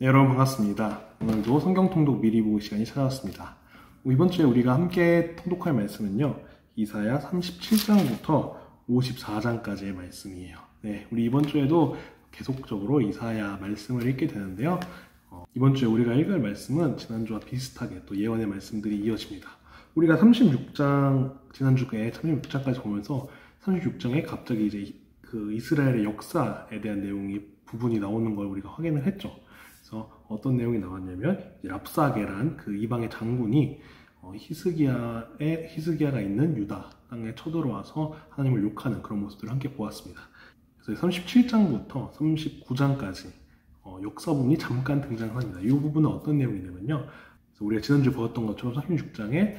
네, 여러분 반갑습니다. 오늘도 성경 통독 미리 보기 시간이 찾아왔습니다. 이번 주에 우리가 함께 통독할 말씀은요, 이사야 37장부터 54장까지의 말씀이에요. 네, 우리 이번 주에도 계속적으로 이사야 말씀을 읽게 되는데요. 이번 주에 우리가 읽을 말씀은 지난주와 비슷하게 또 예언의 말씀들이 이어집니다. 우리가 36장, 지난주에 36장까지 보면서 36장에 갑자기 이제 그 이스라엘의 역사에 대한 내용이 부분이 나오는 걸 우리가 확인을 했죠. 그래서 어떤 내용이 나왔냐면 랍사게란 그 이방의 장군이 히스기야가 있는 유다 땅에 쳐들어와서 하나님을 욕하는 그런 모습들을 함께 보았습니다. 그래서 37장부터 39장까지 역사 부분이 잠깐 등장합니다. 이 부분은 어떤 내용이냐면요, 우리가 지난주에 보았던 것처럼 36장에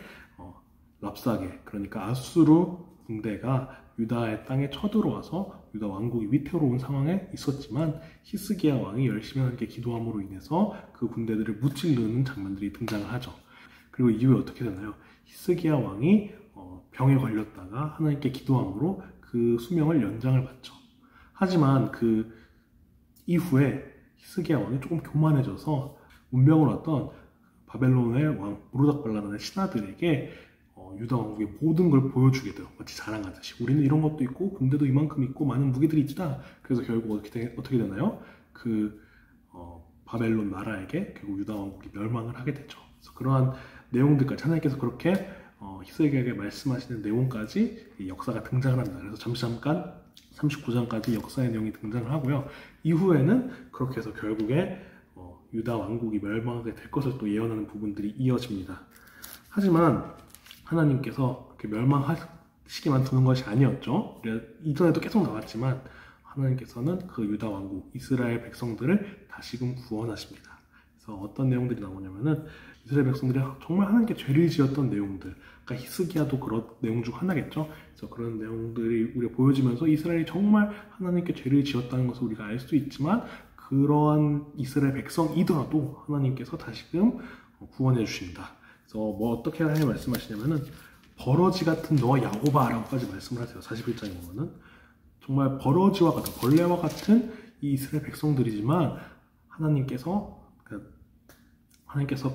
랍사게, 그러니까 아수르 군대가 유다의 땅에 쳐들어와서 유다 왕국이 위태로운 상황에 있었지만 히스기야 왕이 열심히 하나님께 기도함으로 인해서 그 군대들을 무찌르는 장면들이 등장을 하죠. 그리고 이후에 어떻게 되나요? 히스기야 왕이 병에 걸렸다가 하나님께 기도함으로 그 수명을 연장을 받죠. 하지만 그 이후에 히스기야 왕이 조금 교만해져서 운명으로 왔던 바벨론의 왕 무르닥발라단의 신하들에게 유다 왕국의 모든 걸 보여주게 돼요. 마치 자랑하듯이. 우리는 이런 것도 있고 군대도 이만큼 있고 많은 무기들이 있다. 그래서 결국 어떻게 되나요? 그 바벨론 나라에게 결국 유다 왕국이 멸망을 하게 되죠. 그래서 그러한 내용들까지 하나님께서 그렇게 히스기야에게 말씀하시는 내용까지 이 역사가 등장을 합니다. 그래서 잠깐 39장까지 역사의 내용이 등장을 하고요. 이후에는 그렇게 해서 결국에 유다 왕국이 멸망하게 될 것을 또 예언하는 부분들이 이어집니다. 하지만 하나님께서 그렇게 멸망하시기만 두는 것이 아니었죠. 이전에도 계속 나왔지만 하나님께서는 그 유다 왕국, 이스라엘 백성들을 다시금 구원하십니다. 그래서 어떤 내용들이 나오냐면은 이스라엘 백성들이 정말 하나님께 죄를 지었던 내용들, 그러니까 히스기야도 그런 내용 중 하나겠죠. 그래서 그런 내용들이 우리가 보여지면서 이스라엘이 정말 하나님께 죄를 지었다는 것을 우리가 알 수 있지만 그러한 이스라엘 백성이더라도 하나님께서 다시금 구원해 주신다. 그래서 뭐 어떻게 하나님 말씀하시냐면은 버러지 같은 너와 야곱아 라고까지 말씀을 하세요. 41장에 보면은 정말 버러지와 같은, 벌레와 같은 이 이스라엘 백성들이지만 하나님께서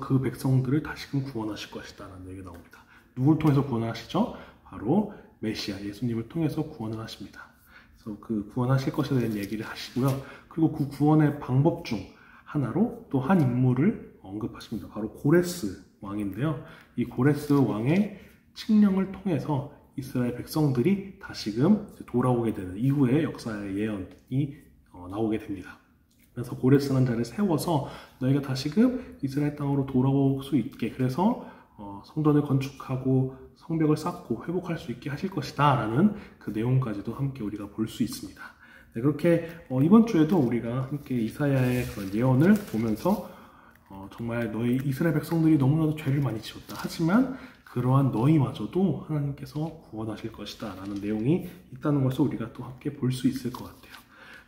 그 백성들을 다시금 구원하실 것이다 라는 얘기가 나옵니다. 누굴 통해서 구원하시죠? 바로 메시아 예수님을 통해서 구원을 하십니다. 그래서 그 구원하실 것에 대한 얘기를 하시고요. 그리고 그 구원의 방법 중 하나로 또 한 인물을 언급하십니다. 바로 고레스 왕인데요. 이 고레스 왕의 칙령을 통해서 이스라엘 백성들이 다시금 돌아오게 되는 이후의 역사의 예언이 나오게 됩니다. 그래서 고레스라는 자를 세워서 너희가 다시금 이스라엘 땅으로 돌아올 수 있게, 그래서 성전을 건축하고 성벽을 쌓고 회복할 수 있게 하실 것이다 라는 그 내용까지도 함께 우리가 볼 수 있습니다. 네, 그렇게 이번 주에도 우리가 함께 이사야의 그런 예언을 보면서 정말 너희 이스라엘 백성들이 너무나도 죄를 많이 지었다. 하지만 그러한 너희마저도 하나님께서 구원하실 것이다 라는 내용이 있다는 것을 우리가 또 함께 볼 수 있을 것 같아요.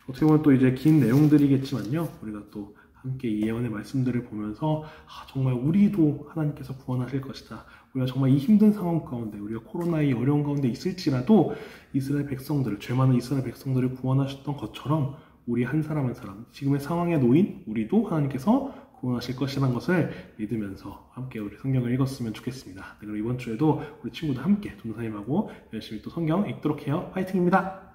어떻게 보면 또 이제 긴 내용들이겠지만요, 우리가 또 함께 이 예언의 말씀들을 보면서 정말 우리도 하나님께서 구원하실 것이다. 우리가 정말 이 힘든 상황 가운데, 우리가 코로나의 어려운 가운데 있을지라도 이스라엘 백성들을, 죄 많은 이스라엘 백성들을 구원하셨던 것처럼 우리 한 사람 한 사람, 지금의 상황에 놓인 우리도 하나님께서 구원하실 것이라는 것을 믿으면서 함께 우리 성경을 읽었으면 좋겠습니다. 네, 그럼 이번 주에도 우리 친구들 함께 전도사님하고 열심히 또 성경 읽도록 해요. 파이팅입니다.